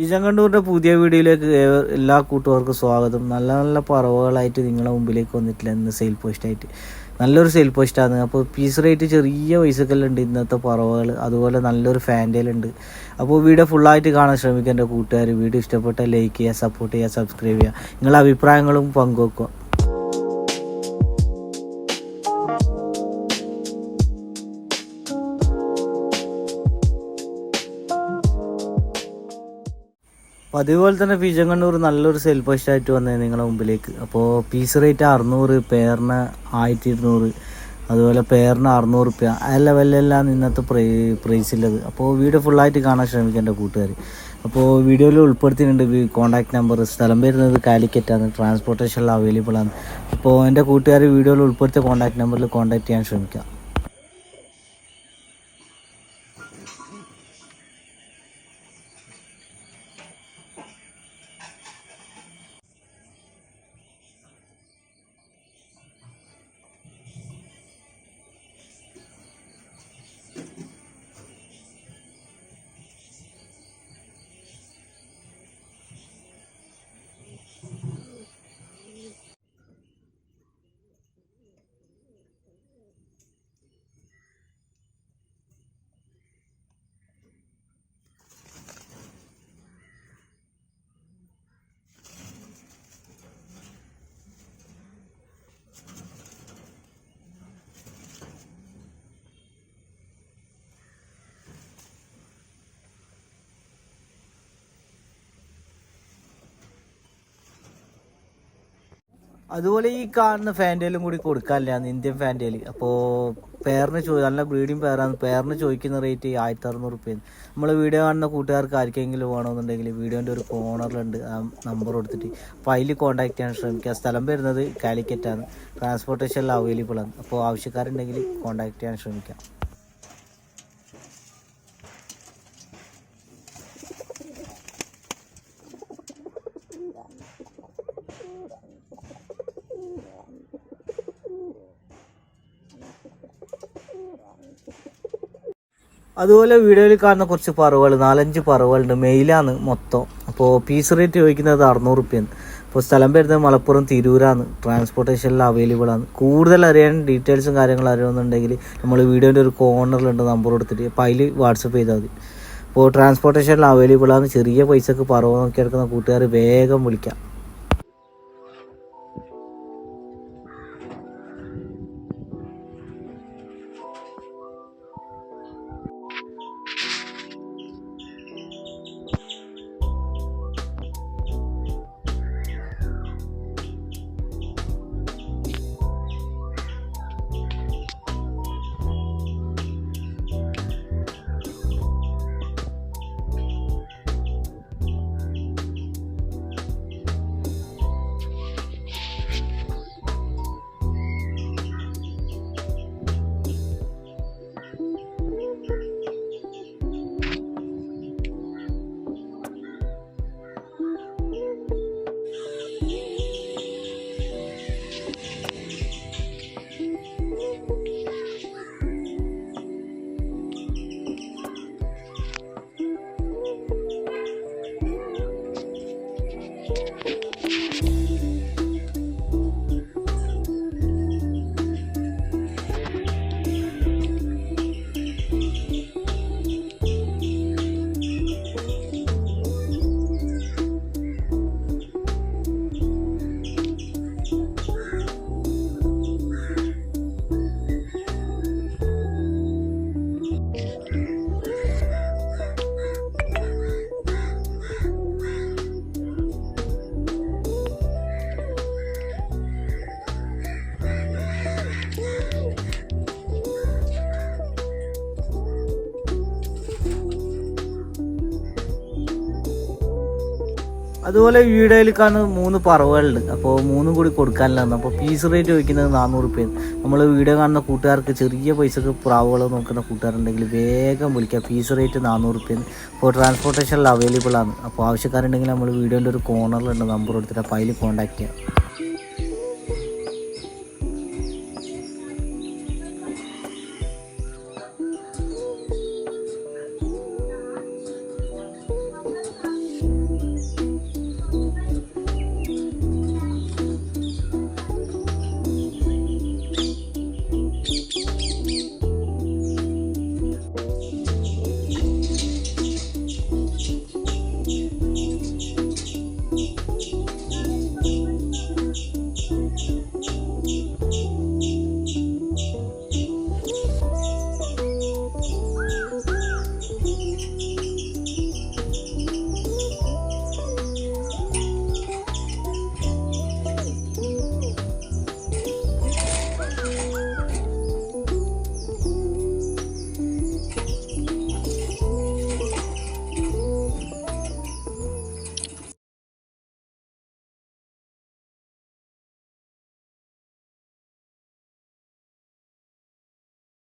ഈജങ്കണ്ടൂരിൻ്റെ പുതിയ വീഡിയോയിലേക്ക് എല്ലാ കൂട്ടുകാർക്കും സ്വാഗതം. നല്ല നല്ല പറവകളായിട്ട് നിങ്ങളുടെ മുമ്പിലേക്ക് വന്നിട്ടില്ല ഇന്ന് സെയിൽ പോസ്റ്റായിട്ട്. നല്ലൊരു സെയിൽ പോസ്റ്റാണ്. അപ്പോൾ പീസ് റേറ്റ് ചെറിയ പൈസക്കെല്ലാം ഇന്നത്തെ പറവകൾ. അതുപോലെ നല്ലൊരു ഫാൻറ്റയിലുണ്ട്. അപ്പോൾ വീഡിയോ ഫുള്ളായിട്ട് കാണാൻ ശ്രമിക്കുക എൻ്റെ കൂട്ടുകാർ. വീഡിയോ ഇഷ്ടപ്പെട്ടാൽ ലൈക്ക് ചെയ്യുക, സപ്പോർട്ട് ചെയ്യുക, സബ്സ്ക്രൈബ് ചെയ്യുക. നിങ്ങളുടെ അഭിപ്രായങ്ങളും പങ്കുവെക്കുക. അതുപോലെ തന്നെ പീച്ചങ്കണ്ണൂർ നല്ലൊരു സെയിൽ പോസ്റ്റായിട്ട് വന്നത് നിങ്ങളുടെ മുമ്പിലേക്ക്. അപ്പോൾ പീസ് റേറ്റ് 600, പേരിന് 1200, അതുപോലെ പേരിന് 600 രൂപ. ആ ലെവലിലെല്ലാം ഇന്നത്തെ പ്രൈസുള്ളത്. അപ്പോൾ വീഡിയോ ഫുള്ളായിട്ട് കാണാൻ ശ്രമിക്കേണ്ട കൂട്ടുകാർ. അപ്പോൾ വീഡിയോയിൽ ഉൾപ്പെടുത്തിയിട്ടുണ്ട് കോൺടാക്ട് നമ്പർ. സ്ഥലം വരുന്നത് കാലിക്കറ്റാണ്. ട്രാൻസ്പോർട്ടേഷൻ അവൈലബിൾ ആണ്. അപ്പോൾ എൻ്റെ കൂട്ടുകാർ വീഡിയോയിൽ ഉൾപ്പെടുത്തിയ കോൺടാക്ട് നമ്പറിൽ കോൺടാക്ട് ചെയ്യാൻ ശ്രമിക്കാം. അതുപോലെ ഈ കാണുന്ന ഫാൻറ്റയിലും കൂടി കൊടുക്കാനില്ല, ഇന്ത്യൻ ഫാൻറ്റയിൽ. അപ്പോൾ പേരിന് നല്ല ബ്രീഡിങ് പേരാണ്. പേരിന് ചോദിക്കുന്ന റേറ്റ് 1600 രൂപയാണ്. നമ്മൾ വീഡിയോ കാണുന്ന കൂട്ടുകാർക്ക് ആർക്കെങ്കിലും വേണമെന്നുണ്ടെങ്കിൽ വീഡിയോൻ്റെ ഒരു കോർണറിലുണ്ട് ആ നമ്പർ കൊടുത്തിട്ട്. അപ്പോൾ അതിൽ കോൺടാക്ട് ചെയ്യാൻ ശ്രമിക്കുക. സ്ഥലം വരുന്നത് കാലിക്കറ്റാണ്. ട്രാൻസ്പോർട്ടേഷനിൽ അവൈലബിൾ ആണ്. അപ്പോൾ ആവശ്യക്കാരുണ്ടെങ്കിൽ കോൺടാക്ട് ചെയ്യാൻ ശ്രമിക്കാം. അതുപോലെ വീഡിയോയിൽ കാണുന്ന കുറച്ച് പറവകൾ, 4-5 പറവകളുണ്ട്. മെയിലാണ് മൊത്തം. അപ്പോൾ പീസ് റേറ്റ് ചോദിക്കുന്നത് 600 രൂപയാണ്. അപ്പോൾ സ്ഥലം വരുന്നത് മലപ്പുറം തിരൂരാണ്. ട്രാൻസ്പോർട്ടേഷനിൽ അവൈലബിൾ ആണ്. കൂടുതൽ അറിയാൻ ഡീറ്റെയിൽസും കാര്യങ്ങളും അറിയണമെന്നുണ്ടെങ്കിൽ നമ്മൾ വീഡിയോൻ്റെ ഒരു കോർണറിലുണ്ട് നമ്പർ കൊടുത്തിട്ട്. അപ്പോൾ അതിൽ വാട്സപ്പ് ചെയ്താൽ മതി. അപ്പോൾ ട്രാൻസ്പോർട്ടേഷനിൽ അവൈലബിൾ ആണ്. ചെറിയ പൈസക്ക് പറവ നോക്കി എടുക്കുന്ന കൂട്ടുകാർ വേഗം വിളിക്കാം. അതുപോലെ വീഡിയോയിൽ കാണുന്ന 3 പറവകളുണ്ട്. അപ്പോൾ 3 കൂടി കൊടുക്കാനില്ലാന്ന്. അപ്പോൾ പീസ് റേറ്റ് ചോദിക്കുന്നത് 400 രൂപയാണ്. നമ്മൾ വീഡിയോ കാണുന്ന കൂട്ടുകാർക്ക് ചെറിയ പൈസക്ക് പ്രാവുകൾ നോക്കുന്ന കൂട്ടുകാരുണ്ടെങ്കിൽ വേഗം വിളിക്കുക. പീസ് റേറ്റ് 400 രൂപയാണ്. അപ്പോൾ ട്രാൻസ്പോർട്ടേഷനിൽ അവൈലബിൾ ആണ്. അപ്പോൾ ആവശ്യക്കാരുണ്ടെങ്കിൽ നമ്മൾ വീഡിയോൻ്റെ ഒരു കോർണറിലുണ്ട് നമ്പർ കൊടുത്തിട്ട്. അപ്പോൾ അതിൽ കോൺടാക്ട് ചെയ്യാം.